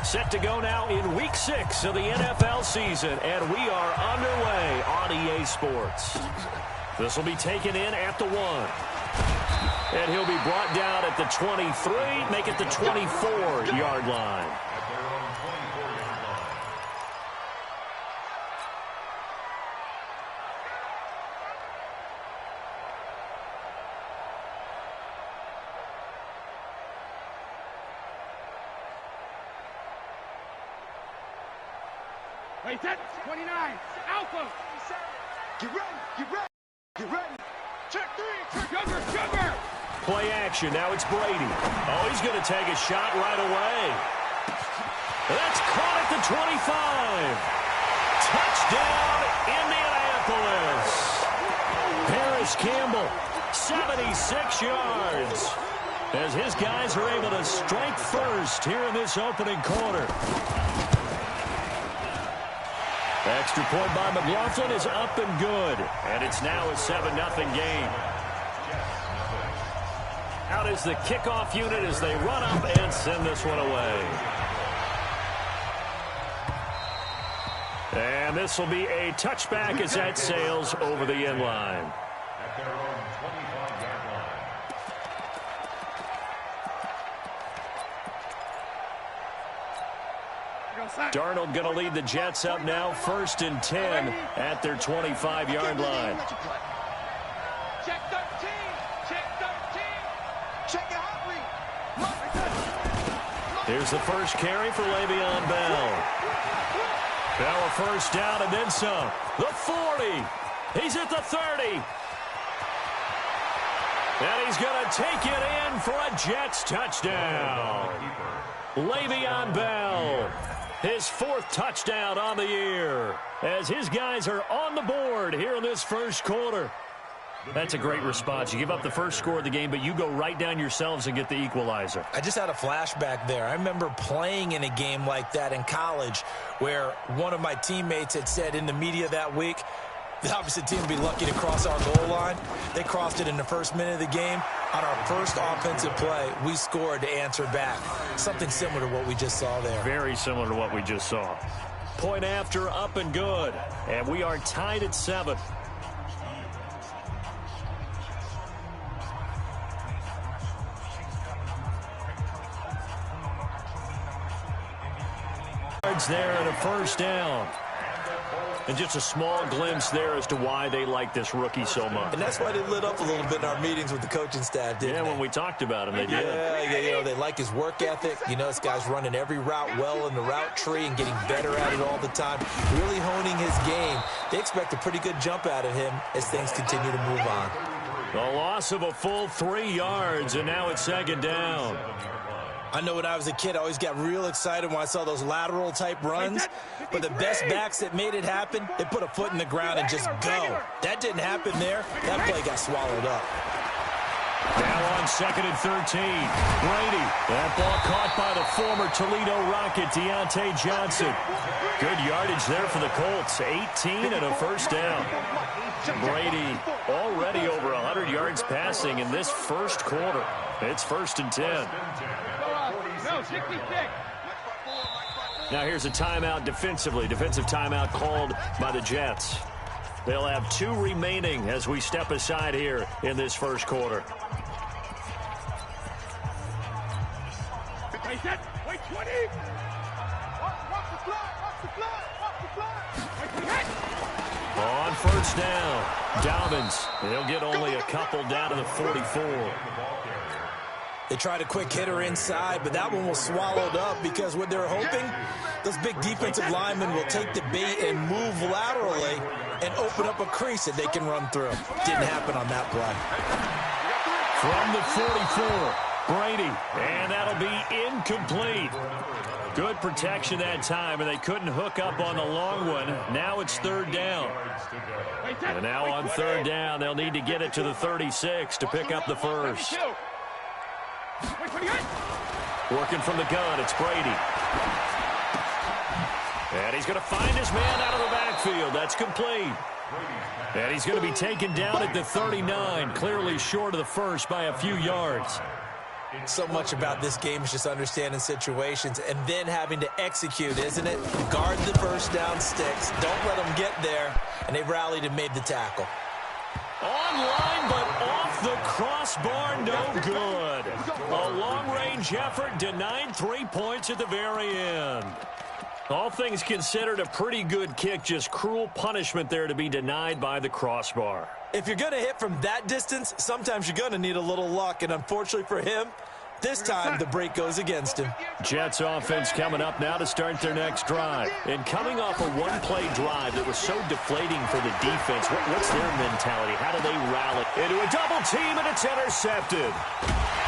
Set to go now in Week 6 of the NFL season, and we are underway on EA Sports. This will be taken in at the 1. And he'll be brought down at the 23, make it the 24-yard line. Wait, that's 29. Alpha. Get ready. Get ready. Get ready. Check 3. Sugar. Play action. Now it's Brady. Oh, he's going to take a shot right away. That's caught at the 25. Touchdown, Indianapolis. Paris Campbell, 76 yards. As his guys are able to strike first here in this opening quarter. Extra point by McLaughlin is up and good. And it's now a 7-0 game. Out is the kickoff unit as they run up and send this one away. And this will be a touchback as that sails over the end line. Darnold going to lead the Jets up now, 1st and 10 at their 25-yard line. Check 13. Check 13. Check it out. Here's the first carry for Le'Veon Bell. Bell a first down and then some. The 40. He's at the 30. And he's going to take it in for a Jets touchdown. Le'Veon Bell. His 4th touchdown on the year as his guys are on the board here in this first quarter. That's a great response. You give up the first score of the game, but you go right down yourselves and get the equalizer. I just had a flashback there. I remember playing in a game like that in college where one of my teammates had said in the media that week, the opposite team would be lucky to cross our goal line. They crossed it in the first minute of the game. On our first offensive play, we scored to answer back. Something similar to what we just saw there. Very similar to what we just saw. Point after, up and good. And we are tied at 7. There and a first down. And just a small glimpse there as to why they like this rookie so much. And that's why they lit up a little bit in our meetings with the coaching staff, didn't they? Yeah, when we talked about him, they did. Yeah, you know, they like his work ethic. You know, this guy's running every route well in the route tree and getting better at it all the time. Really honing his game. They expect a pretty good jump out of him as things continue to move on. A loss of a full 3 yards, and now it's 2nd down. I know when I was a kid, I always got real excited when I saw those lateral-type runs. But the best backs that made it happen, they put a foot in the ground and just go. That didn't happen there. That play got swallowed up. Now on 2nd and 13. Brady. That ball caught by the former Toledo Rocket, Deontay Johnson. Good yardage there for the Colts. 18 and a first down. Brady already over 100 yards passing in this first quarter. It's 1st and 10. Now here's a timeout defensively. Defensive timeout called by the Jets. They'll have 2 remaining as we step aside here in this first quarter. Wait, 20. On first down, Dobbins. They'll get only a couple down to the 44. They tried a quick hitter inside, but that one was swallowed up because what they're hoping, those big defensive linemen will take the bait and move laterally and open up a crease that they can run through. Didn't happen on that play. From the 44, Brady, and that'll be incomplete. Good protection that time, and they couldn't hook up on the long one. Now it's 3rd down. And now on 3rd down, they'll need to get it to the 36 to pick up the first. Working from the gun, it's Brady. And he's going to find his man out of the backfield. That's complete. And he's going to be taken down at the 39, clearly short of the first by a few yards. So much about this game is just understanding situations and then having to execute, isn't it? Guard the first down sticks. Don't let them get there. And they rallied and made the tackle. Online, but off the crossbar, no good. A long-range effort denied 3 points at the very end. All things considered, a pretty good kick, just cruel punishment there to be denied by the crossbar. If you're going to hit from that distance, sometimes you're going to need a little luck, and unfortunately for him, this time the break goes against him. Jets offense coming up now to start their next drive. And coming off a one-play drive that was so deflating for the defense, what's their mentality? How do they rally? Into a double team, and it's intercepted.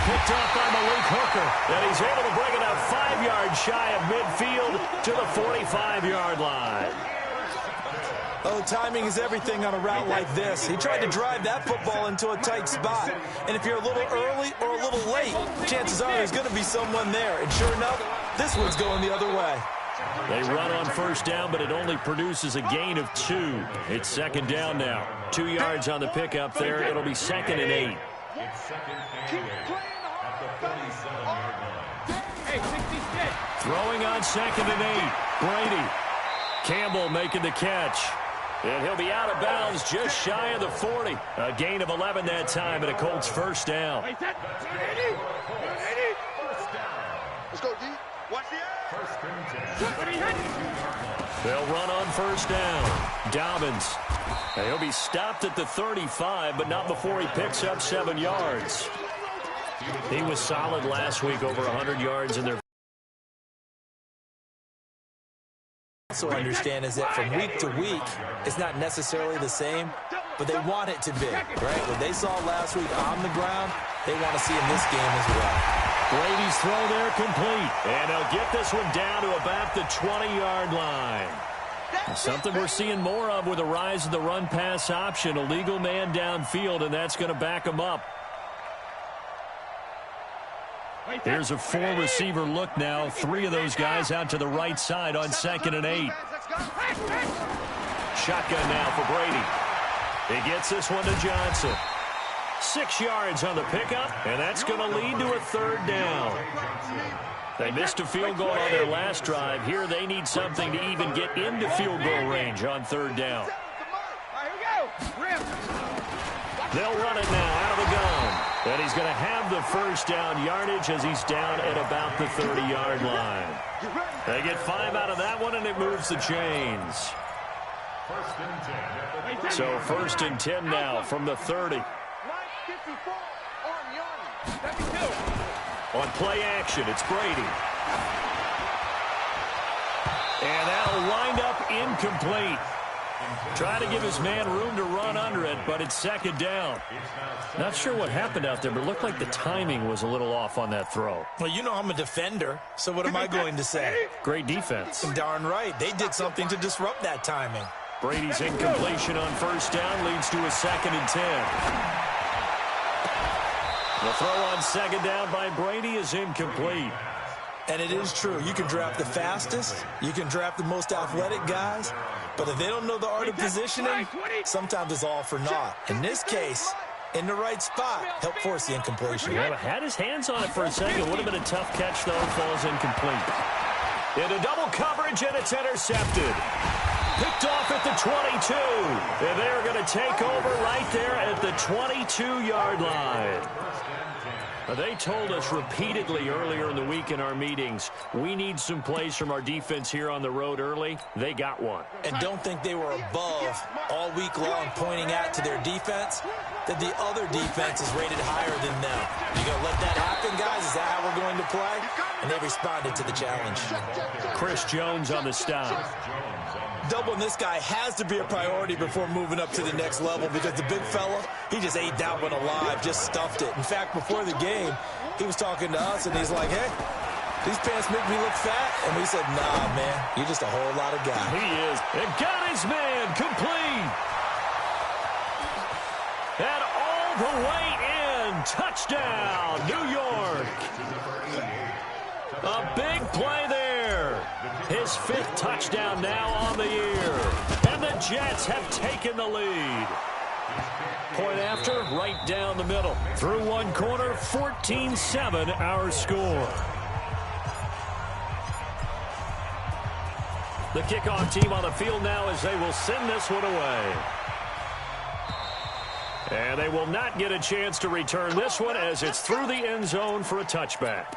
Picked off by Malik Hooker, and he's able to bring it up 5 yards shy of midfield to the 45-yard line. Oh, timing is everything on a route like this. He tried to drive that football into a tight spot. And if you're a little early or a little late, chances are there's going to be someone there. And sure enough, this one's going the other way. They run on first down, but it only produces a gain of 2. It's second down now. 2 yards on the pickup there. It'll be 2nd and 8. Throwing on 2nd and 8. Brady. Campbell making the catch. And he'll be out of bounds just shy of the 40. A gain of 11 that time, and a Colts first down. Let's go, D. Watch the air. They'll run on first down. Dobbins. He'll be stopped at the 35, but not before he picks up 7 yards. He was solid last week, over 100 yards in their. Also understand is that from week to week, it's not necessarily the same, but they want it to be, right? What they saw last week on the ground, they want to see in this game as well. Brady's throw there complete, and they'll get this one down to about the 20-yard line. Something we're seeing more of with the rise of the run-pass option, a legal man downfield, and that's going to back him up. Here's a 4-receiver look now. 3 of those guys out to the right side on 2nd and 8. Shotgun now for Brady. He gets this one to Johnson. 6 yards on the pickup, and that's going to lead to a 3rd down. They missed a field goal on their last drive. Here they need something to even get into field goal range on 3rd down. They'll run it now out of the gun. And he's going to have the first down yardage as he's down at about the 30-yard line. They get 5 out of that one, and it moves the chains. So 1st and 10 now from the 30. On play action, it's Brady. And that'll wind up incomplete. Trying to give his man room to run under it, but it's 2nd down. Not sure what happened out there, but it looked like the timing was a little off on that throw. Well, you know I'm a defender, so what am I going to say? Great defense. Darn right. They did something to disrupt that timing. Brady's incompletion on first down leads to a 2nd and 10. The throw on 2nd down by Brady is incomplete. And it is true. You can draft the fastest. You can draft the most athletic guys. But if they don't know the art of positioning, sometimes it's all for naught. In this case, in the right spot, help force the incompletion. Yeah, had his hands on it for a second. Would have been a tough catch, though. Falls incomplete. Into double coverage, and it's intercepted. Picked off at the 22. And they're going to take over right there at the 22-yard line. They told us repeatedly earlier in the week in our meetings, we need some plays from our defense here on the road early. They got one. And don't think they were above all week long pointing out to their defense that the other defense is rated higher than them. You going to let that happen, guys? Is that how we're going to play? And they responded to the challenge. Chris Jones on the stop. Doubling this guy has to be a priority before moving up to the next level because the big fella, he just ate that one alive, just stuffed it. In fact, before the game, he was talking to us, and he's like, hey, these pants make me look fat. And we said, nah, man, you're just a whole lot of guy. He is. And got his man complete. And all the way in. Touchdown, New York. A big play there. His 5th touchdown now on the year. And the Jets have taken the lead. Point after, right down the middle. Through one quarter, 14-7 our score. The kickoff team on the field now as they will send this one away. And they will not get a chance to return this one as it's through the end zone for a touchback.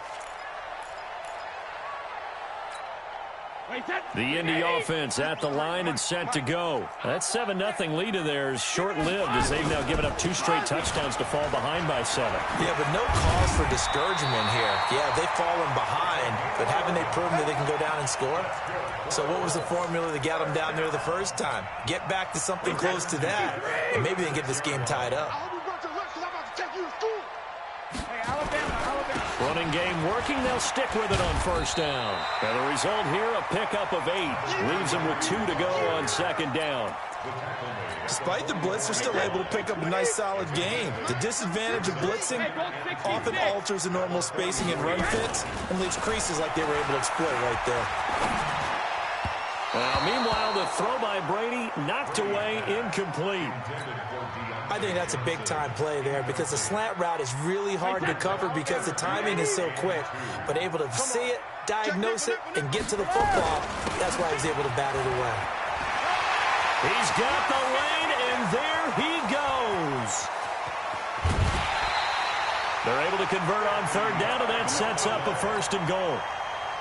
The Indy offense at the line and set to go. That 7-0 lead of theirs short-lived as they've now given up 2 straight touchdowns to fall behind by 7. Yeah, but no cause for discouragement here. Yeah, they've fallen behind, but haven't they proven that they can go down and score? So what was the formula that got them down there the first time? Get back to something close to that, and maybe they can get this game tied up. Running game working, they'll stick with it on first down. And the result here, a pickup of 8. Leaves them with 2 to go on second down. Despite the blitz, they're still able to pick up a nice, solid gain. The disadvantage of blitzing often alters the normal spacing and run fits and leaves creases like they were able to exploit right there. Meanwhile, the throw by Brady knocked away, incomplete. I think that's a big-time play there because the slant route is really hard to cover because the timing is so quick. But able to see it, diagnose it, and get to the football, that's why he's able to bat it away. He's got the lane, and there he goes. They're able to convert on third down, and that sets up a first and goal.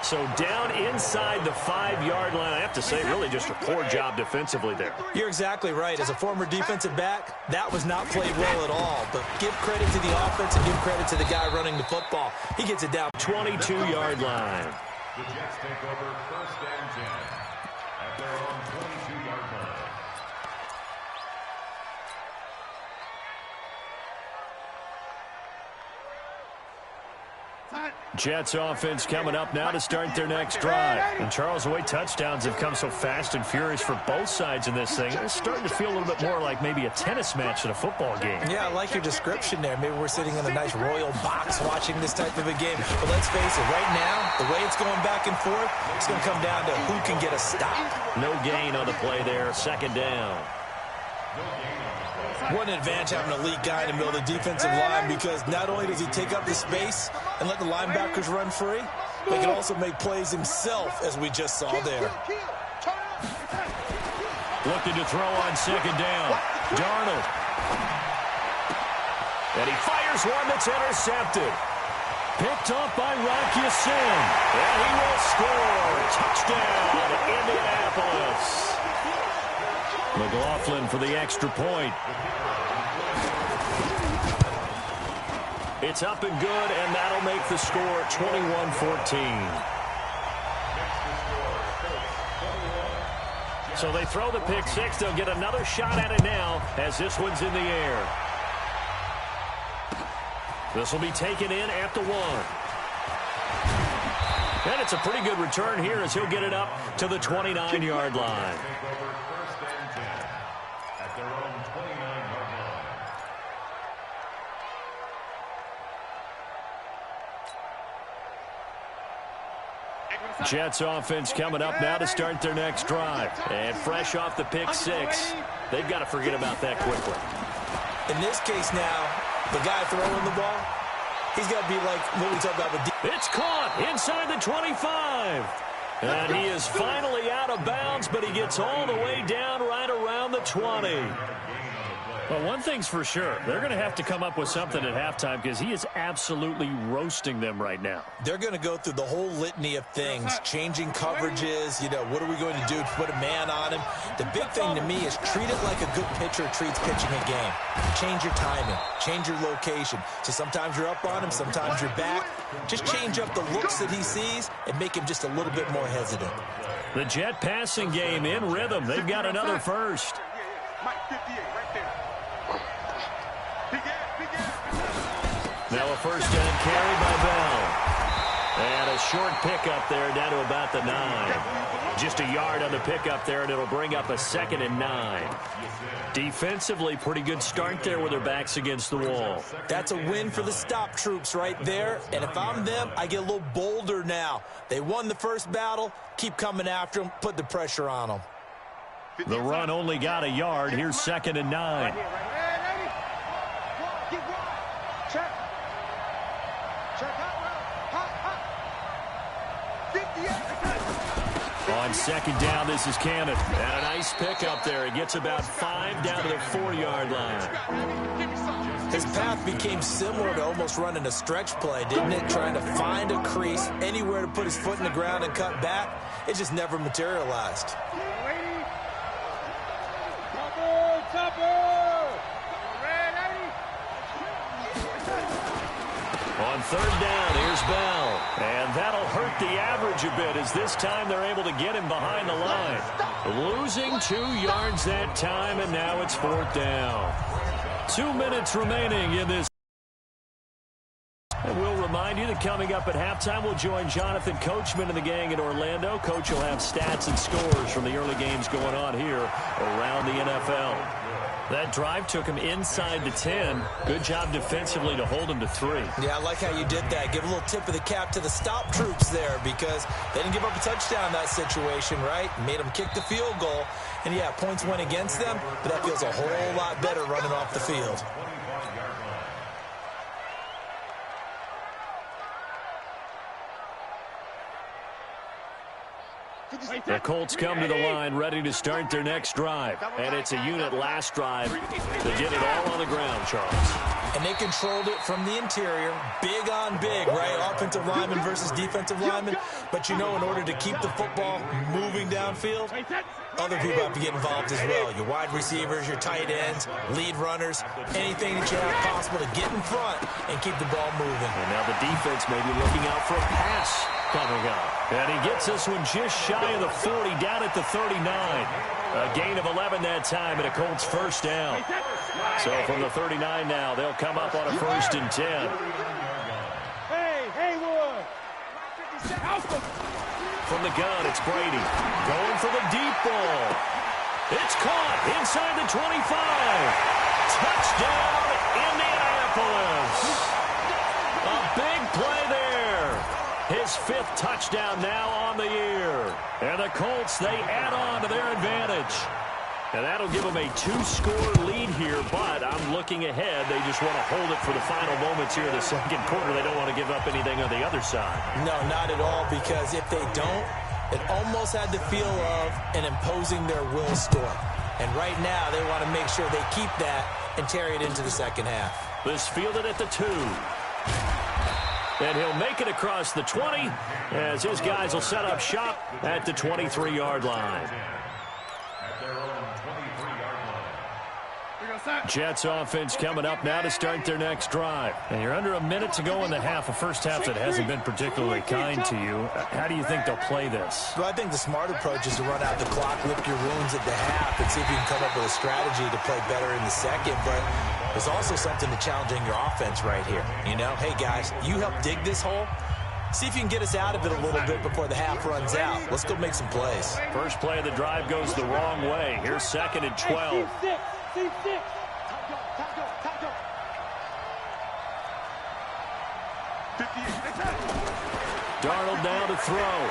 So down inside the 5-yard line. I have to say, really just a poor job defensively there. You're exactly right. As a former defensive back, that was not played well at all. But give credit to the offense and give credit to the guy running the football. He gets it down. 22-yard line. The Jets take over first and 10 at their own 22-yard line. Jets offense coming up now to start their next drive. And Charles, the way touchdowns have come so fast and furious for both sides in this thing, it's starting to feel a little bit more like maybe a tennis match in a football game. Yeah, I like your description there. Maybe we're sitting in a nice royal box watching this type of a game. But let's face it, right now, the way it's going back and forth, it's going to come down to who can get a stop. No gain on the play there, second down. What an advantage having an elite guy in the middle of the defensive line because not only does he take up the space and let the linebackers run free, but he can also make plays himself, as we just saw there. Looking to throw on second down. Darnold. And he fires one that's intercepted. Picked off by Rocky Sin. And he will score. Touchdown, Indianapolis. McLaughlin for the extra point. It's up and good, and that'll make the score 21-14. So they throw the pick six. They'll get another shot at it now as this one's in the air. This will be taken in at the 1. And it's a pretty good return here as he'll get it up to the 29-yard line. Jets offense coming up now to start their next drive. And fresh off the pick six, they've got to forget about that quickly. In this case now, the guy throwing the ball, he's got to be like what we talk about with it's caught inside the 25. And he is finally out of bounds, but he gets all the way down right around the 20. Well, one thing's for sure. They're going to have to come up with something at halftime because he is absolutely roasting them right now. They're going to go through the whole litany of things, changing coverages, what are we going to do to put a man on him? The big thing to me is treat it like a good pitcher treats pitching a game. Change your timing, change your location. So sometimes you're up on him, sometimes you're back. Just change up the looks that he sees and make him just a little bit more hesitant. The Jet passing game in rhythm. They've got another first. Now a first down carry by Bell. And a short pickup there down to about the 9. Just a yard on the pickup there, and it'll bring up a 2nd and 9. Defensively, pretty good start there with their backs against the wall. That's a win for the stop troops right there. And if I'm them, I get a little bolder now. They won the first battle. Keep coming after them. Put the pressure on them. The run only got a yard. Here's 2nd and 9. On second down, this is Cannon. And a nice pick up there. He gets about 5 down to the 4-yard line. His path became similar to almost running a stretch play, didn't it? Trying to find a crease, anywhere to put his foot in the ground and cut back. It just never materialized. On third down, here's Bell. And that'll hurt the average a bit as this time they're able to get him behind the line. Losing 2 yards that time, and now it's 4th down. 2 minutes remaining in this. And we'll remind you that coming up at halftime, we'll join Jonathan Coachman and the gang in Orlando. Coach will have stats and scores from the early games going on here around the NFL. That drive took him inside the 10. Good job defensively to hold him to 3. Yeah, I like how you did that. Give a little tip of the cap to the stop troops there because they didn't give up a touchdown in that situation, right? Made them kick the field goal. And, yeah, points went against them, but that feels a whole lot better running off the field. The Colts come to the line ready to start their next drive. And it's a unit last drive to get it all on the ground, Charles. And they controlled it from the interior, big on big, right? Offensive lineman versus defensive lineman. But, you know, in order to keep the football moving downfield, other people have to get involved as well. Your wide receivers, your tight ends, lead runners, anything that you have possible to get in front and keep the ball moving. And now the defense may be looking out for a pass coming up. And he gets this one just shy of the 40, down at the 39. A gain of 11 that time, and a Colts first down. So from the 39 now, they'll come up on a 1st and 10. Hey, Haywood! From the gun, it's Brady. Going for the deep ball. It's caught inside the 25. Touchdown, Indianapolis. A big play there. His 5th touchdown now on the year. And the Colts, they add on to their advantage. And that'll give them a 2-score lead here, but I'm looking ahead. They just want to hold it for the final moments here in the second quarter. They don't want to give up anything on the other side. No, not at all, because if they don't, it almost had the feel of an imposing their will score. And right now, they want to make sure they keep that and carry it into the second half. This fielded at the 2. And he'll make it across the 20 as his guys will set up shop at the 23-yard line. Jets offense coming up now to start their next drive. And you're under a minute to go in the half, a first half that hasn't been particularly kind to you. How do you think they'll play this? Well, I think the smart approach is to run out the clock, lick your wounds at the half, and see if you can come up with a strategy to play better in the second. But there's also something to challenging your offense right here. You know, hey, guys, you help dig this hole. See if you can get us out of it a little bit before the half runs out. Let's go make some plays. First play of the drive goes the wrong way. Here's 2nd and 12. Darnold now to throw.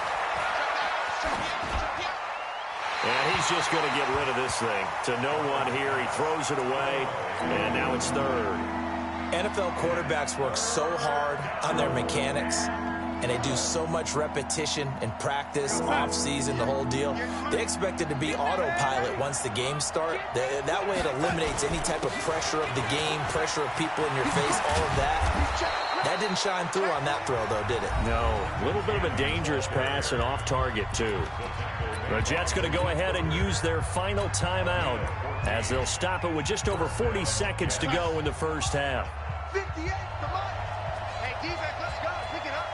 And he's just going to get rid of this thing to no one here. He throws it away, and now it's 3rd. NFL quarterbacks work so hard on their mechanics, and they do so much repetition and practice, off-season, the whole deal. They expect it to be autopilot once the games start. That way it eliminates any type of pressure of the game, pressure of people in your face, all of that. That didn't shine through on that throw, though, did it? No. A little bit of a dangerous pass and off target, too. The Jets going to go ahead and use their final timeout as they'll stop it with just over 40 seconds to go in the first half. 58, come on. Hey, defense, let's go. Pick it up,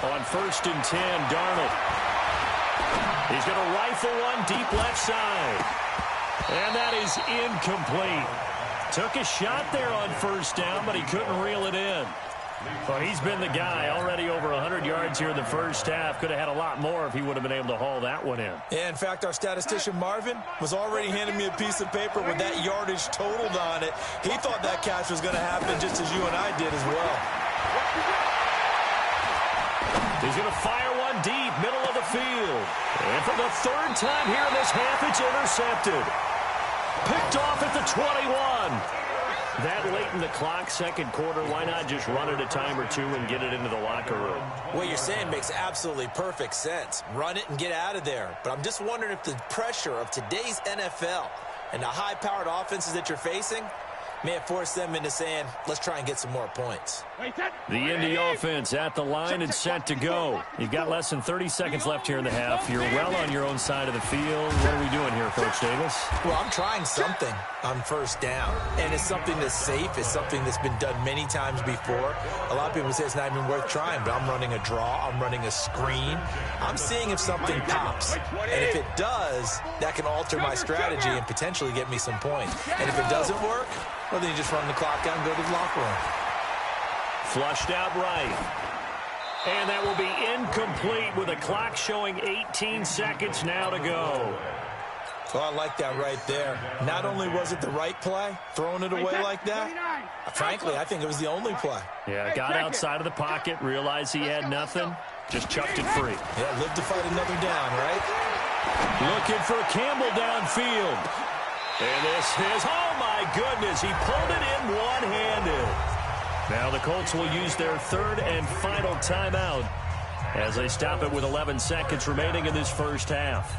On 1st and 10, Darnold. He's going to rifle one deep left side. And that is incomplete. Took a shot there on 1st down, but he couldn't reel it in. Well, he's been the guy already over 100 yards here in the first half. Could have had a lot more if he would have been able to haul that one in. Yeah, in fact, our statistician Marvin was already handing me a piece of paper with that yardage totaled on it. He thought that catch was going to happen just as you and I did as well. He's going to fire one deep, middle of the field. And for the 3rd time here in this half, it's intercepted. Picked off at the 21. That late in the clock, second quarter, why not just run it a time or two and get it into the locker room? What you're saying makes absolutely perfect sense. Run it and get out of there. But I'm just wondering if the pressure of today's NFL and the high-powered offenses that you're facing may have forced them into saying, let's try and get some more points. The Indy offense at the line and set to go. You've got less than 30 seconds left here in the half. You're well on your own side of the field. What are we doing here, Coach Davis? Well, I'm trying something on first down, and it's something that's safe. It's something that's been done many times before. A lot of people say it's not even worth trying, but I'm running a draw. I'm running a screen. I'm seeing if something pops, and if it does, that can alter my strategy and potentially get me some points. And if it doesn't work, well, then you just run the clock out and go to the locker room. Flushed out right. And that will be incomplete with the clock showing 18 seconds now to go. Well, I like that right there. Not only was it the right play, throwing it away like that, frankly, I think it was the only play. Yeah, got outside of the pocket, realized he had nothing, just chucked it free. Yeah, live to fight another down, right? Looking for Campbell downfield. And this is, oh my goodness, he pulled it in one-handed. Now the Colts will use their third and final timeout as they stop it with 11 seconds remaining in this first half.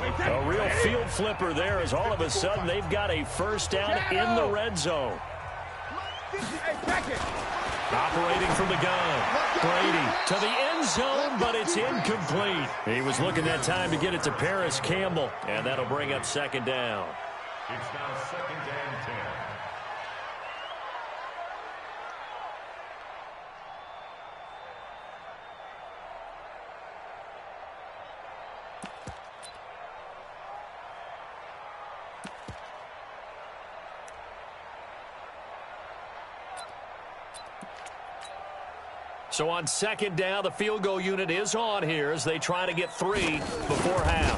A real field flipper there as all of a sudden they've got a first down in the red zone. Operating from the gun. Brady to the end zone, but it's incomplete. He was looking that time to get it to Paris Campbell, and that'll bring up second down. It's now second and 10. So on second down, the field goal unit is on here as they try to get 3 before half.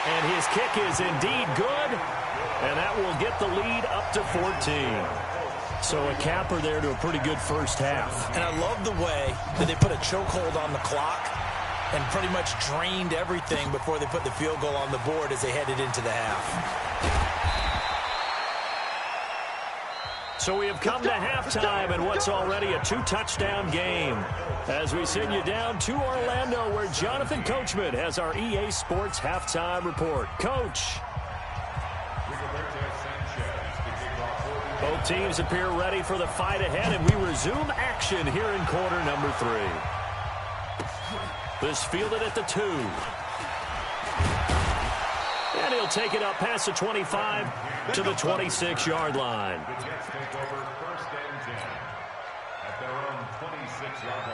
And his kick is indeed good, and that will get the lead up to 14. So a capper there to a pretty good first half. And I love the way that they put a chokehold on the clock and pretty much drained everything before they put the field goal on the board as they headed into the half. So we have come to halftime in what's already a 2-touchdown game. As we send you down to Orlando, where Jonathan Coachman has our EA Sports halftime report. Coach. Both teams appear ready for the fight ahead, and we resume action here in quarter number 3. This fielded at the 2. And he'll take it up past the 25 to the 26-yard line. The Jets take over first and 10 at their own 26-yard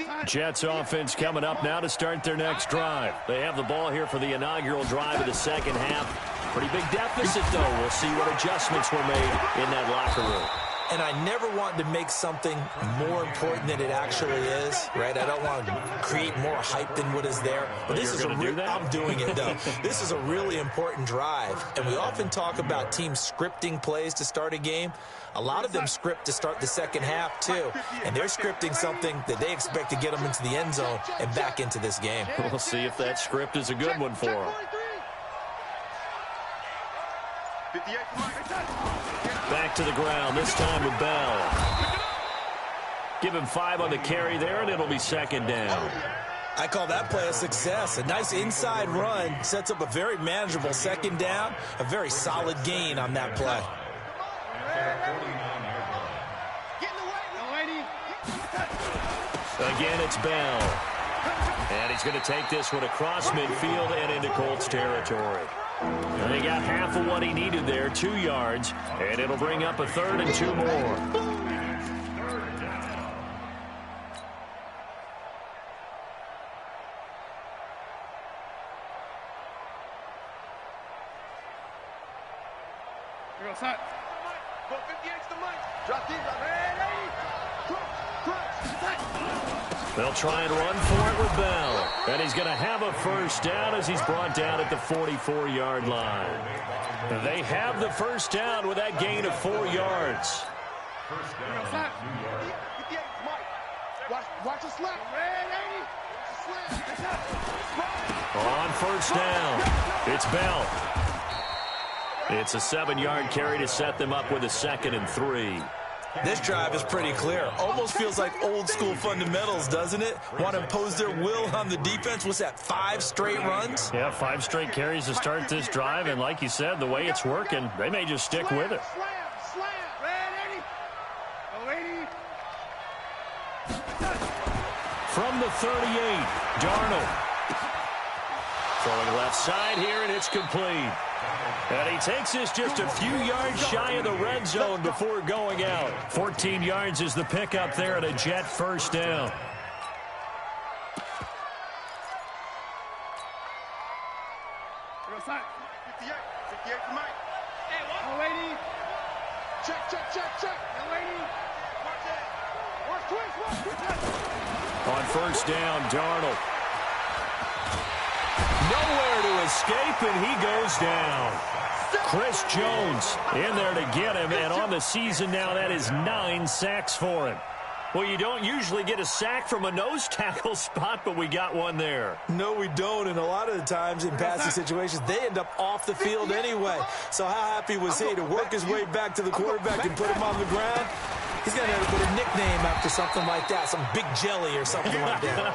line. Jets offense coming up now to start their next drive. They have the ball here for the inaugural drive of the second half. Pretty big deficit, though. We'll see what adjustments were made in that locker room. And I never want to make something more important than it actually is, right? I don't want to create more hype than what is there. But this is I'm doing it, though. This is a really important drive. And we often talk about teams scripting plays to start a game. A lot of them script to start the second half, too. And they're scripting something that they expect to get them into the end zone and back into this game. We'll see if that script is a good one for them. Back to the ground, this time with Bell. Give him 5 on the carry there, and it'll be second down. I call that play a success. A nice inside run sets up a very manageable second down, a very solid gain on that play. Again, it's Bell. And he's going to take this one across midfield and into Colts territory. And they got half of what he needed there, 2 yards, and it'll bring up a 3rd and 2 more. They'll try and run for it with Bell. And he's going to have a first down as he's brought down at the 44-yard line. They have the first down with that gain of 4 yards. Watch the slap. On first down, it's Bell. It's a 7-yard carry to set them up with a 2nd and 3. This drive is pretty clear. Almost feels like old school fundamentals, doesn't it? Want to impose their will on the defense. What's that, 5 straight runs? Yeah, 5 straight carries to start this drive. And like you said, the way it's working, they may just stick with it. From the 38, Darnold. Throwing left side here, and it's complete. And he takes this just a few yards shy of the red zone before going out. 14 yards is the pickup there at a Jet first down. On first down, Darnold. Nowhere to escape, and he goes down. Chris Jones in there to get him, and on the season now, that is 9 sacks for him. Well, you don't usually get a sack from a nose tackle spot, but we got one there. No, we don't, and a lot of the times in passing situations, they end up off the field anyway. So how happy was he to work his way back to the quarterback and put him on the ground? He's going to have to put a nickname after something like that, some Big Jelly or something like that.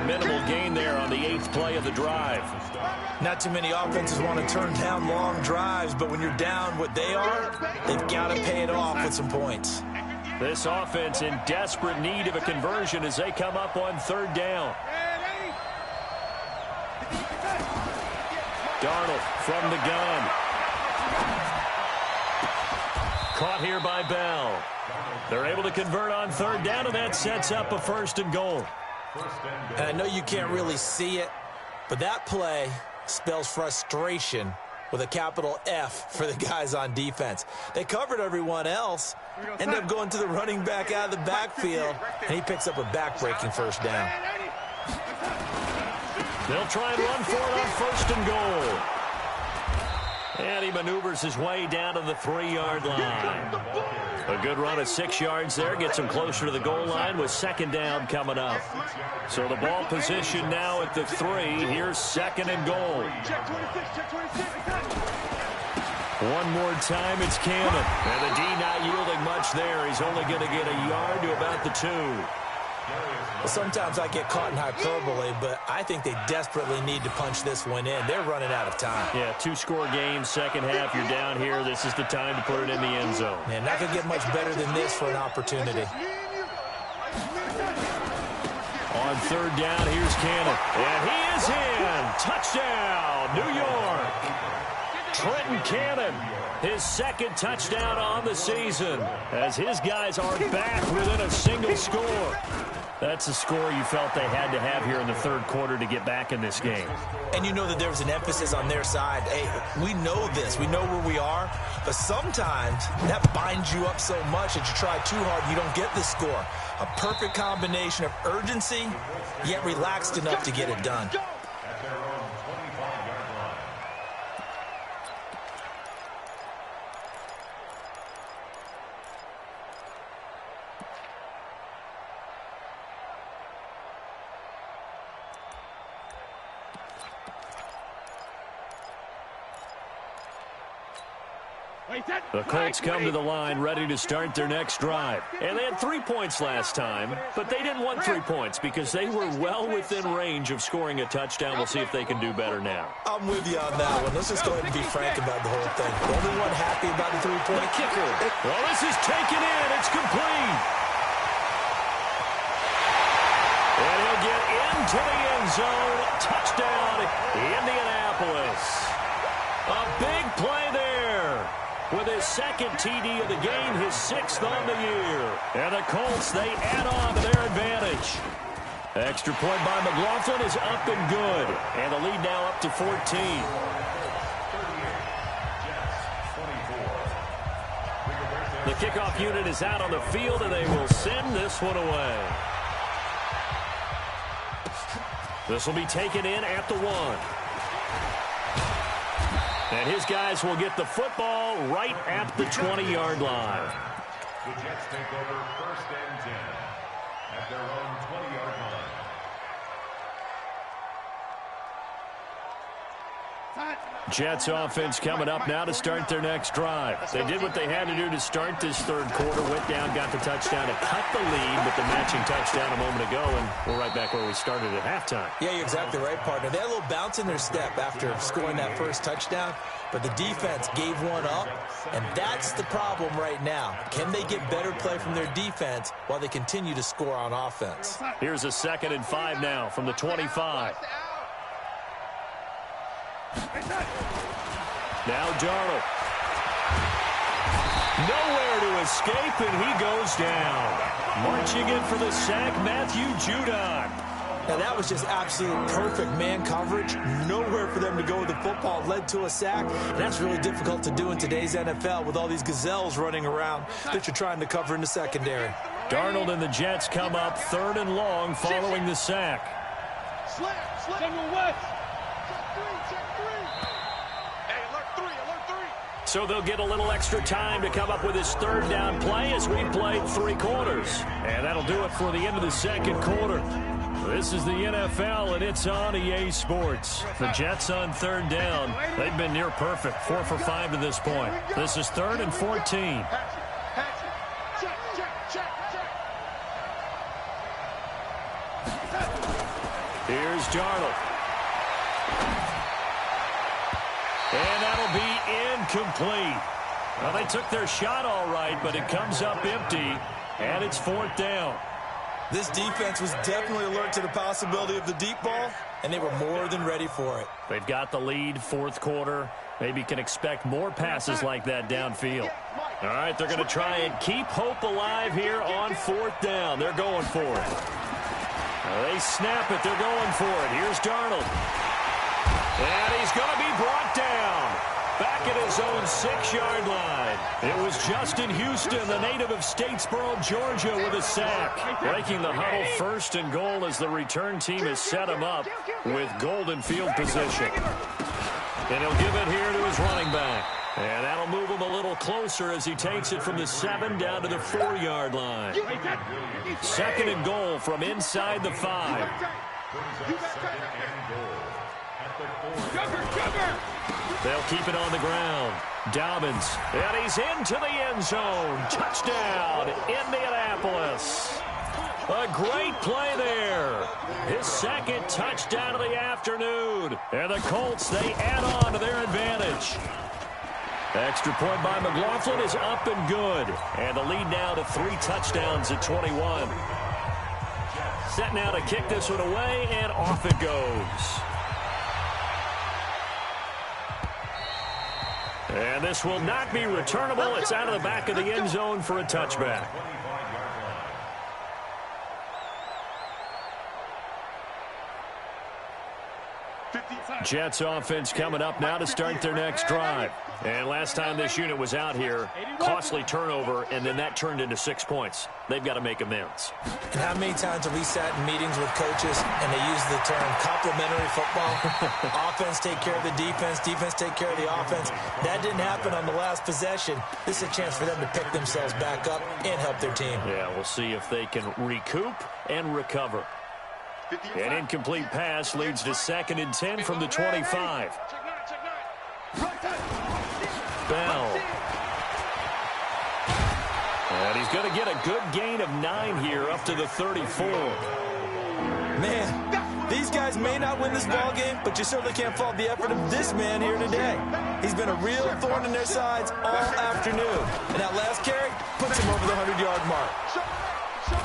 A minimal gain there on the 8th play of the drive. Not too many offenses want to turn down long drives, but when you're down what they are, they've got to pay it off with some points. This offense in desperate need of a conversion as they come up on 3rd down. Darnold from the gun. Caught here by Bell. They're able to convert on 3rd down, and that sets up a 1st and goal. And I know you can't really see it, but that play spells frustration with a capital F for the guys on defense. They covered everyone else, end up going to the running back out of the backfield, and he picks up a back-breaking 1st down. They'll try and run for it on 1st and goal. And he maneuvers his way down to the 3-yard line. A good run of 6 yards there gets him closer to the goal line with 2nd down coming up. So the ball position now at the 3. Here's 2nd and goal. One more time, it's Cannon. And the D not yielding much there. He's only going to get a yard to about the 2. Well, sometimes I get caught in hyperbole, but I think they desperately need to punch this one in. They're running out of time. Yeah, 2-score game, second half. You're down here. This is the time to put it in the end zone. Man, not going to get much better than this for an opportunity. On 3rd down, here's Cannon. And he is in. Touchdown, New York. Trenton Cannon, his 2nd touchdown on the season, as his guys are back within a single score. That's a score you felt they had to have here in the 3rd quarter to get back in this game. And you know that there was an emphasis on their side. Hey, we know this. We know where we are. But sometimes that binds you up so much that you try too hard, you don't get the score. A perfect combination of urgency, yet relaxed enough to get it done. The Colts come to the line ready to start their next drive. And they had 3 points last time, but they didn't want 3 points because they were well within range of scoring a touchdown. We'll see if they can do better now. I'm with you on that one. Let's just go ahead and be frank about the whole thing. The only one happy about the 3-point kicker. Well, this is taken in. It's complete. And he'll get into the end zone. Touchdown, Indianapolis. A big play there. With his 2nd TD of the game, his 6th on the year. And the Colts, they add on to their advantage. Extra point by McLaughlin is up and good. And the lead now up to 14. The kickoff unit is out on the field, and they will send this one away. This will be taken in at the 1. And his guys will get the football right at the 20-yard line. The Jets take over 1st and 10 at their own 20-yard line. Jets offense coming up now to start their next drive. They did what they had to do to start this third quarter. Went down, got the touchdown to cut the lead with the matching touchdown a moment ago, and we're right back where we started at halftime. Yeah, you're exactly right, partner. They had a little bounce in their step after scoring that first touchdown, but the defense gave one up, and that's the problem right now. Can they get better play from their defense while they continue to score on offense? Here's a 2nd and 5 now from the 25. Now Darnold. Nowhere to escape, and he goes down. Marching in for the sack, Matthew Judon. Now, that was just absolute perfect man coverage. Nowhere for them to go with the football. Led to a sack. And that's really difficult to do in today's NFL with all these gazelles running around that you're trying to cover in the secondary. Darnold and the Jets come up 3rd and long following the sack. So they'll get a little extra time to come up with his 3rd down play as we played 3 quarters. And that'll do it for the end of the 2nd quarter. This is the NFL, and it's on EA Sports. The Jets on 3rd down. They've been near perfect, 4 for 5 to this point. This is 3rd and 14. Here's Darnold. And that'll be incomplete. Well, they took their shot all right, but it comes up empty, and it's 4th down. This defense was definitely alert to the possibility of the deep ball, and they were more than ready for it. They've got the lead, 4th quarter. Maybe can expect more passes like that downfield. All right, they're going to try and keep hope alive here on 4th down. They're going for it. They snap it. They're going for it. Here's Darnold. And he's going to be brought down. Back at his own 6-yard line. It was Justin Houston, the native of Statesboro, Georgia, with a sack. Breaking the huddle, 1st and goal as the return team has set him up with golden field position. And he'll give it here to his running back. And that'll move him a little closer as he takes it from the 7 down to the 4-yard line. 2nd and goal from inside the 5. They'll keep it on the ground. Dobbins, and he's into the end zone. Touchdown, Indianapolis. A great play there. His 2nd touchdown of the afternoon. And the Colts, they add on to their advantage. Extra point by McLaughlin is up and good. And the lead now to 3 touchdowns at 21. Set now to kick this one away, and off it goes. And this will not be returnable. It's out of the back of the end zone for a touchback. Jets offense coming up now to start their next drive. And last time this unit was out here, costly turnover, and then that turned into 6 points. They've got to make amends. And how many times have we sat in meetings with coaches and they use the term complementary football? Offense take care of the defense, defense take care of the offense. That didn't happen on the last possession. This is a chance for them to pick themselves back up and help their team. Yeah, we'll see if they can recoup and recover. An incomplete pass leads to 2nd and 10 from the 25. Bell. And he's going to get a good gain of 9 here up to the 34. Man, these guys may not win this ball game, but you certainly can't fault the effort of this man here today. He's been a real thorn in their sides all afternoon. And that last carry puts him over the 100-yard mark.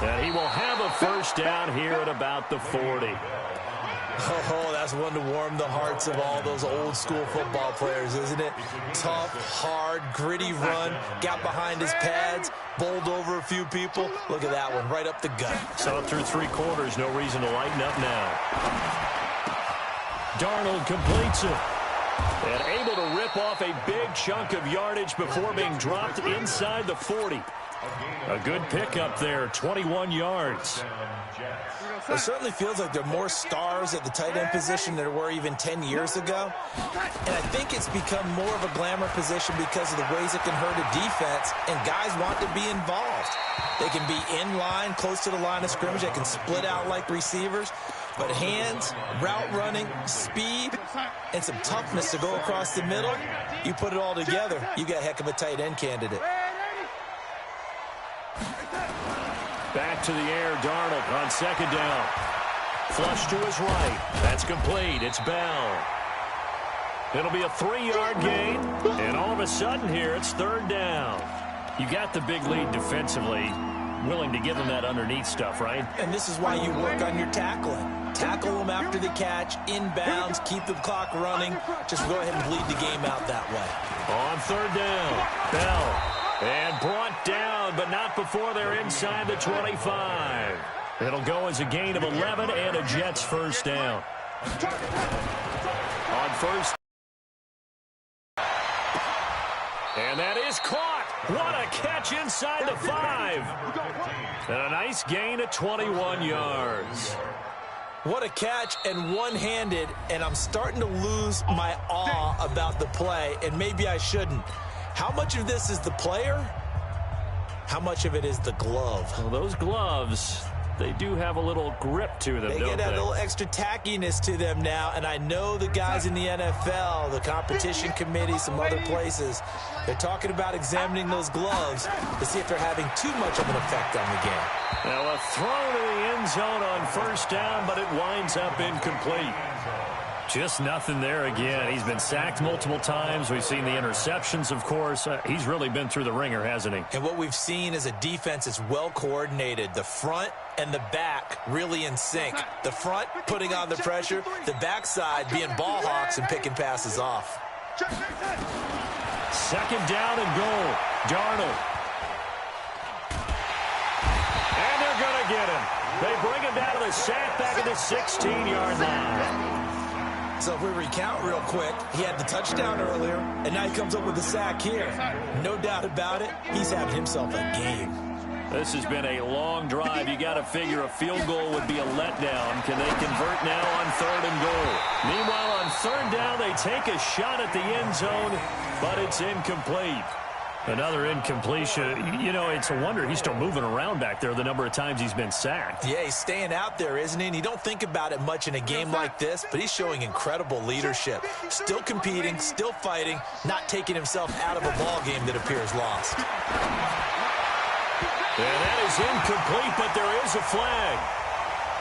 And he will have a 1st down here at about the 40. Oh, that's one to warm the hearts of all those old-school football players, isn't it? Tough, hard, gritty run, got behind his pads, bowled over a few people. Look at that one, right up the gut. So through 3 quarters, no reason to lighten up now. Darnold completes it. And able to rip off a big chunk of yardage before being dropped inside the 40. A good pickup there, 21 yards. It certainly feels like there are more stars at the tight end position than there were even 10 years ago. And I think it's become more of a glamour position because of the ways it can hurt a defense, and guys want to be involved. They can be in line, close to the line of scrimmage. They can split out like receivers. But hands, route running, speed, and some toughness to go across the middle, you put it all together, you got a heck of a tight end candidate. Back to the air, Darnold on second down. Flush to his right. That's complete. It's Bell. It'll be a 3-yard gain, and all of a sudden here, it's third down. You got the big lead defensively, willing to give them that underneath stuff, right? And this is why you work on your tackling. Tackle them after the catch, inbounds, keep the clock running. Just go ahead and bleed the game out that way. On third down, Bell. And brought down, but not before they're inside the 25. It'll go as a gain of 11 and a Jets first down. On first. And that is caught. What a catch inside the 5. And a nice gain of 21 yards. What a catch, and one-handed, and I'm starting to lose my awe about the play, and maybe I shouldn't. How much of this is the player? How much of it is the glove? Well, those gloves, they do have a little grip to them, They don't get a they? little extra tackiness to them now, and I know the guys in the NFL, the competition committee, some other places, they're talking about examining those gloves to see if they're having too much of an effect on the game. Now a throw to the end zone on first down, but it winds up incomplete. Just nothing there again. He's been sacked multiple times. We've seen the interceptions, of course. He's really been through the ringer, hasn't he? And what we've seen is a defense that's well coordinated. The front and the back really in sync. The front putting on the pressure, the backside being ball hawks and picking passes off. Second down and goal. Darnold. And they're going to get him. They bring him down to the sack back at the 16-yard line. So if we recount real quick, he had the touchdown earlier, and now he comes up with the sack here. No doubt about it, he's having himself a game. This has been a long drive. You got to figure a field goal would be a letdown. Can they convert now on third and goal? Meanwhile, on third down, they take a shot at the end zone, but it's incomplete. Another incompletion. You know, it's a wonder he's still moving around back there the number of times he's been sacked. Yeah, he's staying out there, isn't he? And you don't think about it much in a game like this, but he's showing incredible leadership. Still competing, still fighting, not taking himself out of a ball game that appears lost. And that is incomplete, but there is a flag.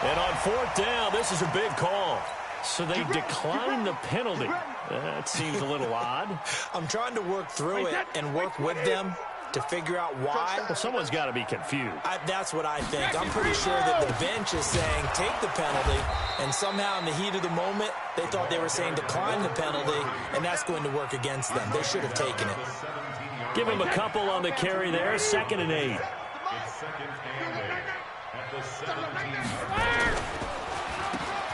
And on fourth down, this is a big call. So they decline the penalty. That seems a little odd. I'm trying to work through it and work with them to figure out why. Well, someone's got to be confused. That's what I think. I'm pretty sure that the bench is saying take the penalty, and somehow in the heat of the moment, they thought they were saying decline the penalty, and that's going to work against them. They should have taken it. Give him a couple on the carry there, 2nd and 8. It's second and 8 at the 17-yard line.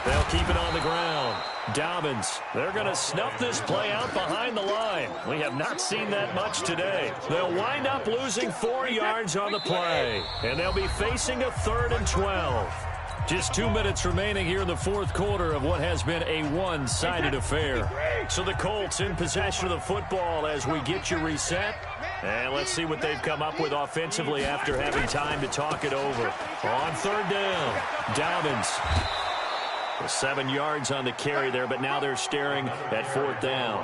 They'll keep it on the ground. Dobbins, they're going to snuff this play out behind the line. We have not seen that much today. They'll wind up losing 4 yards on the play, and they'll be facing a 3rd and 12. Just 2 minutes remaining here in the fourth quarter of what has been a one-sided affair. So the Colts in possession of the football as we get you reset. And let's see what they've come up with offensively after having time to talk it over. On third down, Dobbins. 7 yards on the carry there, but now they're staring at fourth down.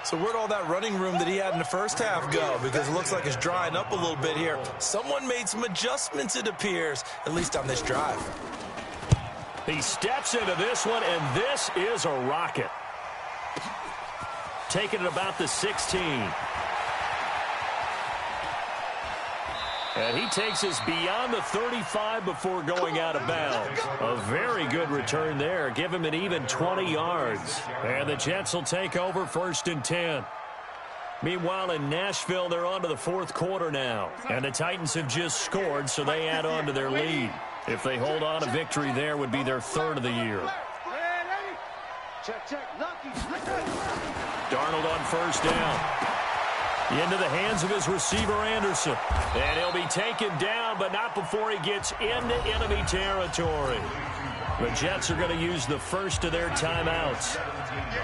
So where'd all that running room that he had in the first half go? Because it looks like it's drying up a little bit here. Someone made some adjustments, it appears, at least on this drive. He steps into this one, and this is a rocket. Taking it about the 16. And he takes us beyond the 35 before going out of bounds. A very good return there. Give him an even 20 yards. And the Jets will take over 1st and 10. Meanwhile, in Nashville, they're on to the fourth quarter now. And the Titans have just scored, so they add on to their lead. If they hold on, a victory there would be their 3rd of the year. Darnold on first down. Into the hands of his receiver, Anderson. And he'll be taken down, but not before he gets into enemy territory. The Jets are going to use the first of their timeouts,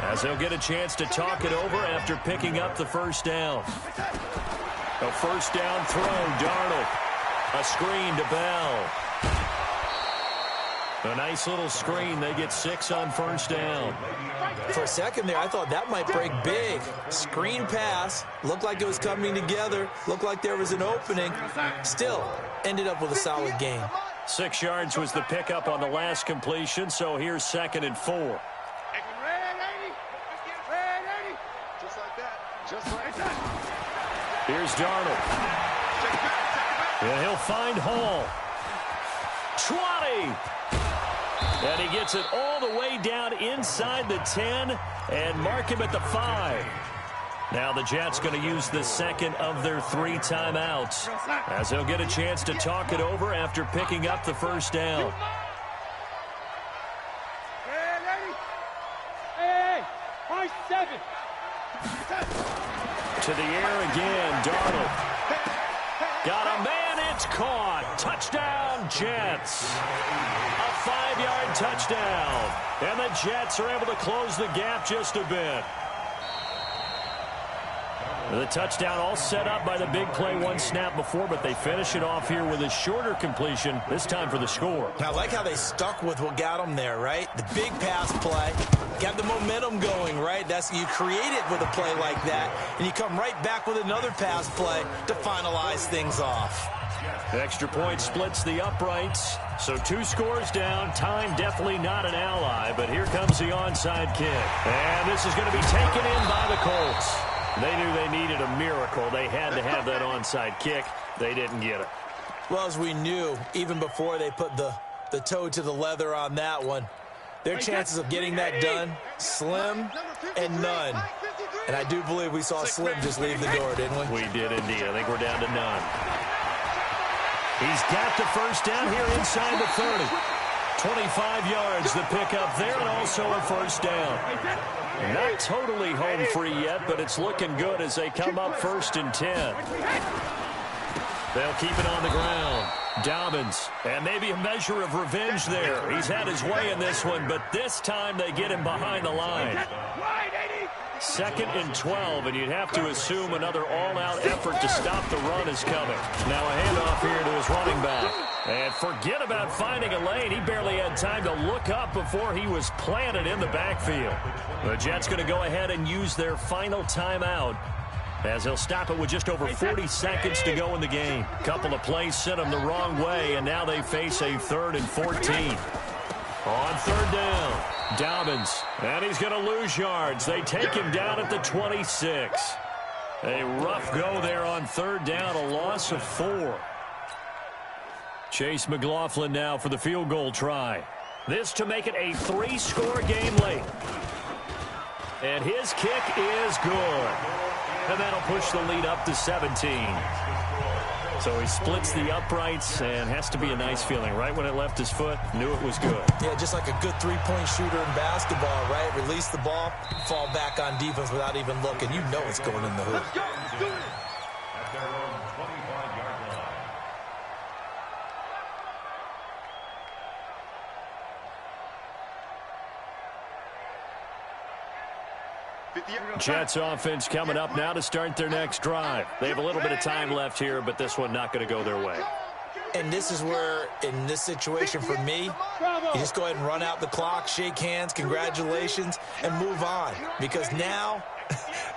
as they'll get a chance to talk it over after picking up the first down. A first down throw, Darnold. A screen to Bell. A nice little screen. They get 6 on first down. For a second there, I thought that might break big. Screen pass. Looked like it was coming together. Looked like there was an opening. Still, ended up with a solid game. 6 yards was the pickup on the last completion, so here's 2nd and 4. Here's Darnold. And he'll find Hall. 20. And he gets it all the way down inside the 10 and mark him at the 5. Now the Jets going to use the second of their 3 timeouts as they'll get a chance to talk it over after picking up the first down. To the air again, Darnold. Got a man, it's caught. Touchdown, Jets. A 5-yard touchdown. And the Jets are able to close the gap just a bit. The touchdown all set up by the big play 1 snap before, but they finish it off here with a shorter completion, this time for the score. I like how they stuck with what got them there, right? The big pass play. Got the momentum going, right? You create it with a play like that, and you come right back with another pass play to finalize things off. Extra point splits the uprights, so 2 scores down. Time definitely not an ally, but here comes the onside kick. And this is going to be taken in by the Colts. They knew they needed a miracle. They had to have that onside kick. They didn't get it. Well, as we knew, even before they put the toe to the leather on that one, their chances of getting that done, slim and none. And I do believe we saw Slim just leave the door, didn't we? We did indeed. I think we're down to none. He's got the first down here inside the 30. 25 yards the pickup there, and also a first down. Not totally home free yet, but it's looking good as they come up 1st and 10. They'll keep it on the ground. Dobbins, and maybe a measure of revenge there. He's had his way in this one, but this time they get him behind the line. 2nd and 12, and you'd have to assume another all-out effort to stop the run is coming. Now a handoff here to his running back. And forget about finding a lane. He barely had time to look up before he was planted in the backfield. The Jets going to go ahead and use their final timeout, as they'll stop it with just over 40 seconds to go in the game. Couple of plays sent them the wrong way, and now they face a 3rd and 14. On 3rd down, Dobbins, and he's going to lose yards. They take him down at the 26. A rough go there on 3rd down, a loss of 4. Chase McLaughlin now for the field goal try. This to make it a 3-score game late. And his kick is good. And that'll push the lead up to 17. So he splits the uprights, and has to be a nice feeling. Right when it left his foot, knew it was good. Yeah, just like a good 3-point shooter in basketball, right? Release the ball, fall back on defense without even looking. You know it's going in the hoop. At their own 25-yard line. Jets offense coming up now to start their next drive. They have a little bit of time left here, but this one not going to go their way. And this is where, in this situation for me, you just go ahead and run out the clock, shake hands, congratulations, and move on. Because now,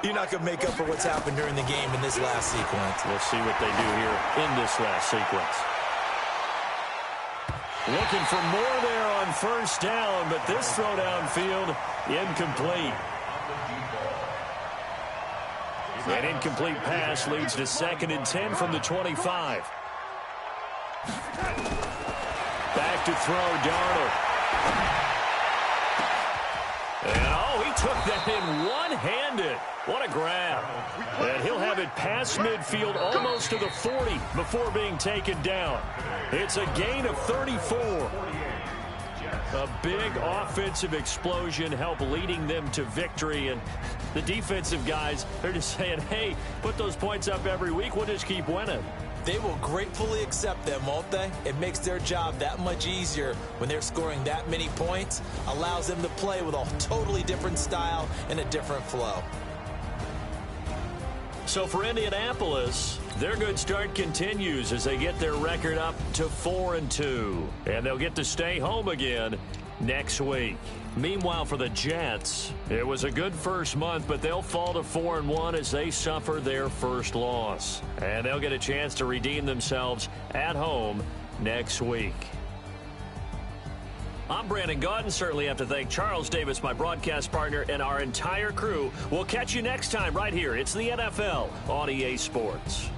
you're not going to make up for what's happened during the game in this last sequence. We'll see what they do here in this last sequence. Looking for more there on 1st down, but this throw downfield incomplete. An incomplete pass leads to 2nd and 10 from the 25. Back to throw, Darnold. And, he took that in one-handed. What a grab. And he'll have it past midfield almost to the 40 before being taken down. It's a gain of 34. A big offensive explosion helped leading them to victory. And the defensive guys, they're just saying, hey, put those points up every week. We'll just keep winning. They will gratefully accept them, won't they? It makes their job that much easier when they're scoring that many points. Allows them to play with a totally different style and a different flow. So for Indianapolis, Their good start continues as they get their record up to 4-2. And they'll get to stay home again next week. Meanwhile, for the Jets, it was a good first month, but they'll fall to 4-1 as they suffer their first loss. And they'll get a chance to redeem themselves at home next week. I'm Brandon Gaudin. Certainly have to thank Charles Davis, my broadcast partner, and our entire crew. We'll catch you next time right here. It's the NFL on EA Sports.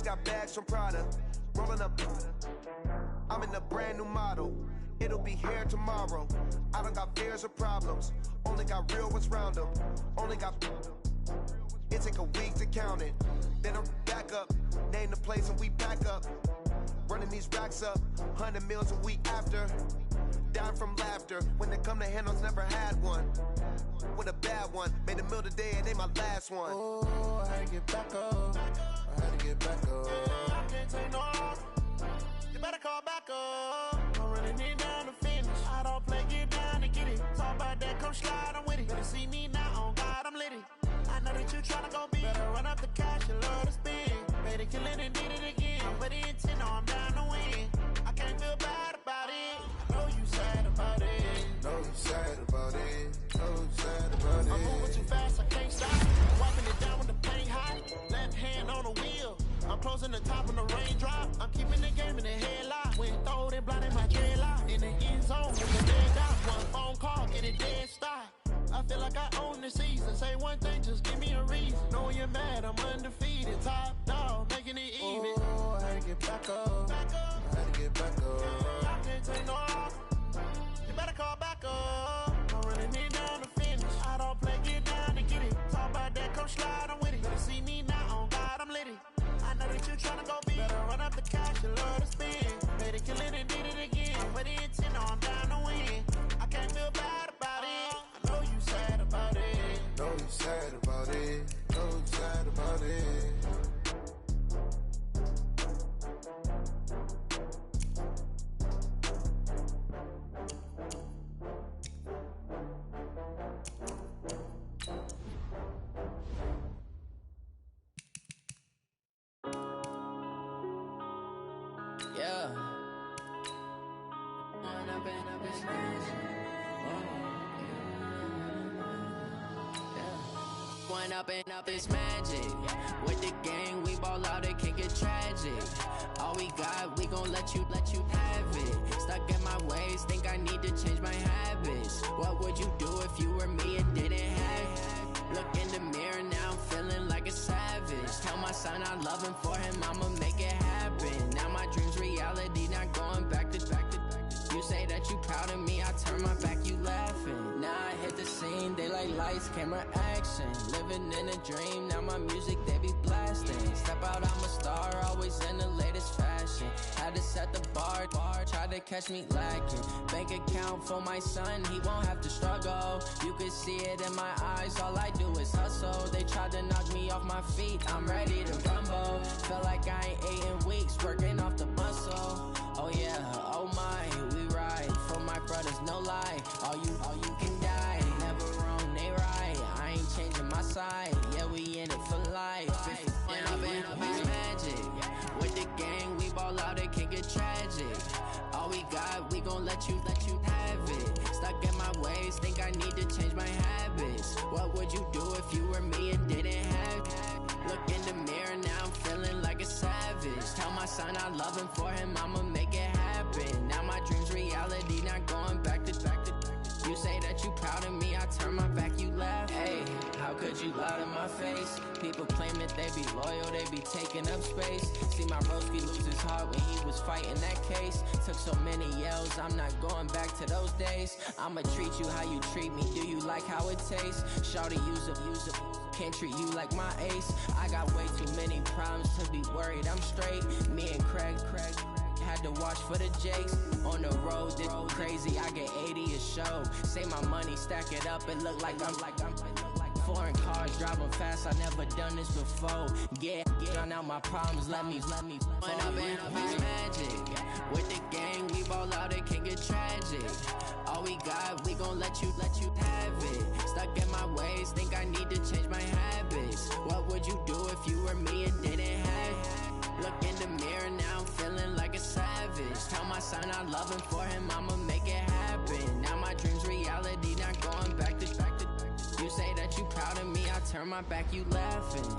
got bags from Prada. Rolling up, I'm in a brand new model. It'll be here tomorrow. I don't got fears or problems. Only got real ones round them. Only got. It take a week to count it. Then I'm back up. Name the place and we back up. Running these racks up. 100 meals a week after. Dying from laughter. When they come to handles, never had one. With a bad one. Made a meal today and they my last one. Oh, I had to get back up. I had to get back up. I can't take no loss. You better call back up. I'm running it down to finish. I don't play, get down to get it. Talk about that, come slide, I'm with it. Better see me now, on God, I'm lit it. I know that you tryna go big. Better run up the cash and love to spend. Made it, kill it, and did it again. But the intent, no, I'm down to win. I can't feel bad about it. I know you sad about it. Know you sad about it. Know you sad about it. I'm moving too fast, I can't stop. Wiping it down with the paint hot. Left hand on the wheel. I'm closing the top when the raindrop. I'm keeping the game in the headlock. When throwed and blinded my dreadlock. In the end zone with the dead dot. One phone call, get it dead stop. I feel like I own the season. Say one thing, just give me a reason. Knowing you're mad, I'm undefeated. Top dog, making it even. Oh, I had to get back up. I had to get back up. I can't take no loss. You better call back up. I'm running it down to finish. I don't play, get down to get it. Talk about that, come slide, I'm with it. Better see me now, on God, I'm lit it. I know that you tryna go big. Better run up the cash and love to spend. Made it, kill it, and did it again. But the intent, no, I'm down to win. I can't feel bad about it. I know you sad about it. Know you sad about it. Know you sad about it. Yeah. One up and up is magic. With the gang, we ball out, it can get tragic. All we got, we gon' let you have it. Stuck in my ways, think I need to change my habits. What would you do if you were me and didn't have it? Look in the mirror now, I'm feeling like a savage. Tell my son I love him, for him I'ma make it happen. Now my dream's reality, not going back to. You say that you proud of me, I turn my back, you laughing. Now I hit the scene, they like lights, camera, action. Living in a dream, now my music, they be blasting. Step out, I'm a star, always in the latest fashion. Had to set the bar, try to catch me lacking. Bank account for my son, he won't have to struggle. You can see it in my eyes, all I do is hustle. They tried to knock me off my feet, I'm ready to rumble. Felt like I ain't ate in weeks, working off the muscle. Oh yeah, oh my, we ride for my brothers, no lie. All you can die, never wrong, they right. I ain't changing my side, yeah, we in it for life. Up is magic. With the gang, we ball out, it can get tragic. All we got, we gon' let you have it. Stuck in my ways, think I need to change my habits. What would you do if you were me and didn't have it? Look in the mirror, now I'm feeling like a savage. Tell my son I love him, for him I'ma make it happen. Now my dream's reality, not going back to. You say that you proud of me, I turn my back, you laugh. Hey, how could you lie to my face? People claim that they be loyal, they be taking up space. See my broski lose his heart when he was fighting that case. Took so many yells, I'm not going back to those days. I'ma treat you how you treat me, do you like how it tastes? Shawty, use up, can't treat you like my ace. I got way too many problems to be worried, I'm straight. Me and Craig had to watch for the Jakes. On the road, this crazy, I get 80 a show. Say my money, stack it up, it look like I'm foreign cars, driving fast, I never done this before. Yeah, drown out my problems, let me One up and up is magic. With the gang, we ball out, it can get tragic. All we got, we gon' let you have it. Stuck in my ways, think I need to change my habits. What would you do if you were me and didn't have it? Look in the mirror, now I'm feeling like a savage. Tell my son I love him, for him I'ma make it happen. Now my dream's reality, not going back to. You say that you proud of me, I turn my back, you laughing.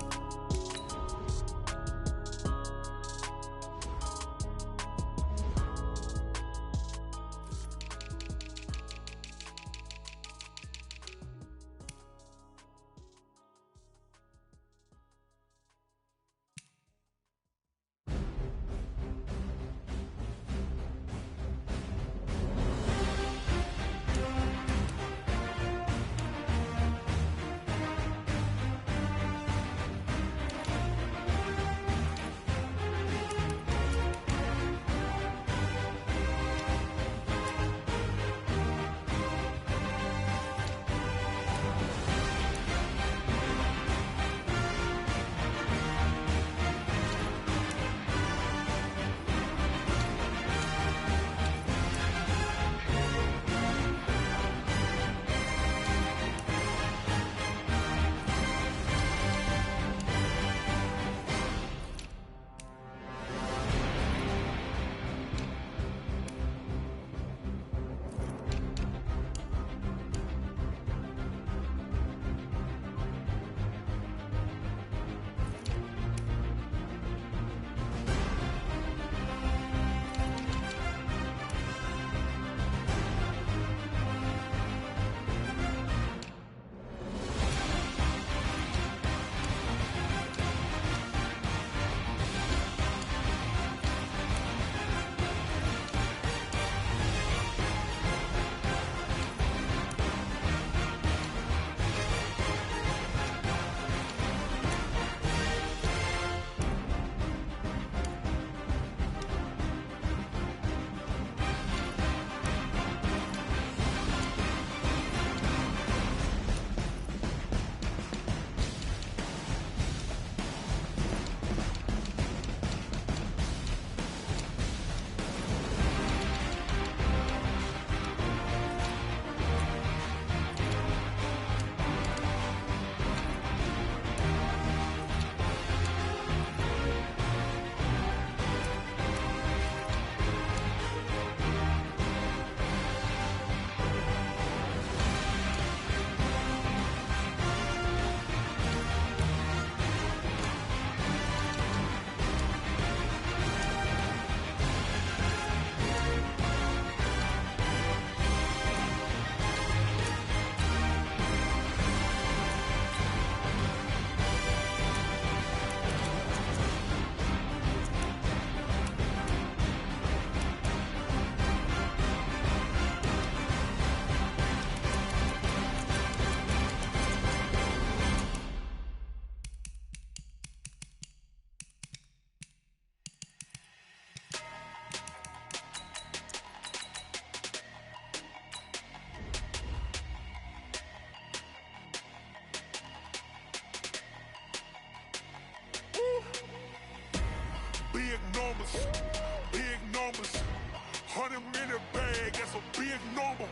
bag, that's a big number.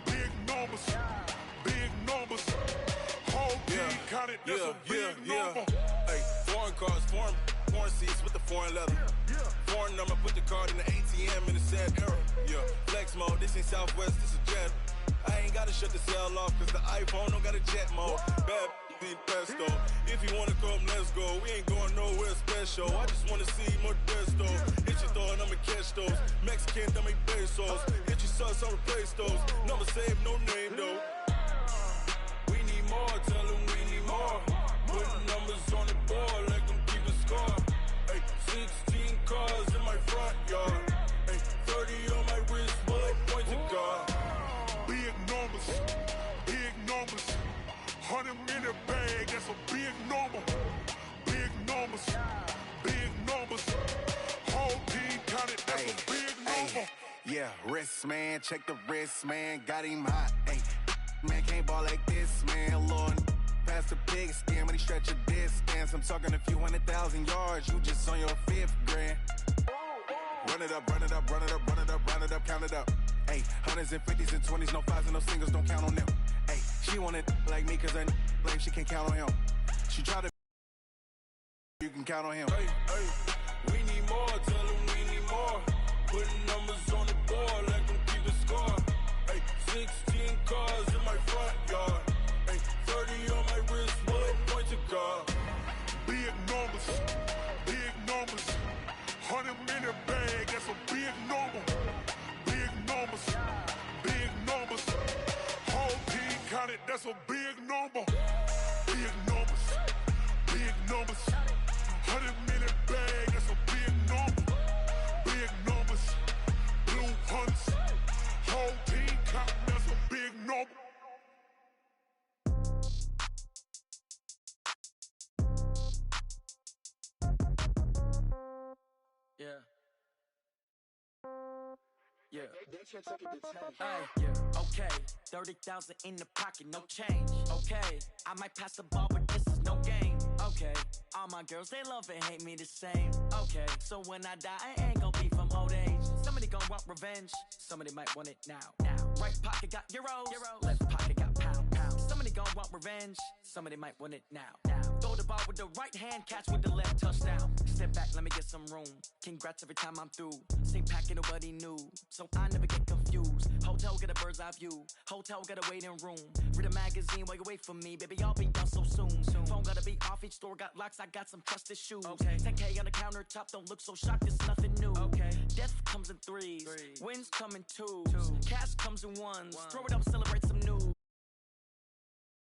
Big numbers, big numbers. Whole team counted, that's a big number. Hey, foreign cars, foreign seats with the foreign leather. Foreign number, put the card in the ATM in the sad era. Flex mode, this ain't Southwest, this is Jet. I ain't gotta shut the cell off, cause the iPhone don't got a jet mode. Bad need pesto. If you wanna come, let's go. We ain't going nowhere special. I just wanna see more desto. Hit your thought, I'ma catch those. Mexican, I'ma make pesos. Hit your sus, I'll replace those. Number saved, no name though. We need more, tell them we need more. Putting numbers on the board like I'm keeping score. Hey, 16 cars in my front yard. Hey, 30 on my wrist, bullet point to God. Big numbers, big numbers. 100 minute bag, that's a big number. Big numbers, big numbers. Whole team counted, that's a big number. Yeah, wrist man, check the wrist man, got him hot. Ay, man can't ball like this, man. Lord, past the pig skin when he stretch a distance. I'm talking a few 100,000 yards, you just on your 5th grand. Run it up, run it up, run it up, run it up, run it up, count it up. Ay, 100s and 50s and 20s, no 5s and no singles, don't count on them. Ay, she want it like me, cause I blame she can't count on him. She try to, you can count on him. Hey, hey, we need more, tell them we need more. Putting numbers on the board like I'm keeping score. Hey, 16 cars in my front yard. Hey, 30 on my wrist, bullet point to God. Big numbers, big numbers. 100 minute bag, that's a big number. Big numbers, big numbers. Whole team counted, that's a big number. Big numbers, big numbers. 100 minute bag, that's a big number. Big numbers, blue hunts. Whole team counting, that's a big number. Yeah. Yeah. Yeah. Okay. 30,000 in the pocket, no change. Okay. I might pass the ball, but this is no game. Okay. All my girls, they love and hate me the same. Okay. So when I die, I ain't gon' be from old age. Somebody gon' want revenge. Somebody might want it now. Right pocket got euros. Left pocket got pounds. Somebody gon' want revenge. Somebody might want it now. Throw the ball with the right hand, catch with the left, touchdown. Step back, let me get some room. Congrats every time I'm through. Same packet, nobody knew, so I never get confused. Hotel get a bird's eye view. Hotel got a waiting room. Read a magazine while you wait for me, baby. I'll be done so soon. Phone gotta be off, each store got locks. I got some trusted shoes. Okay. 10K on the countertop, don't look so shocked. It's nothing new. Okay. Death comes in threes. Wins come in twos. Cash comes in ones. Throw it up, celebrate some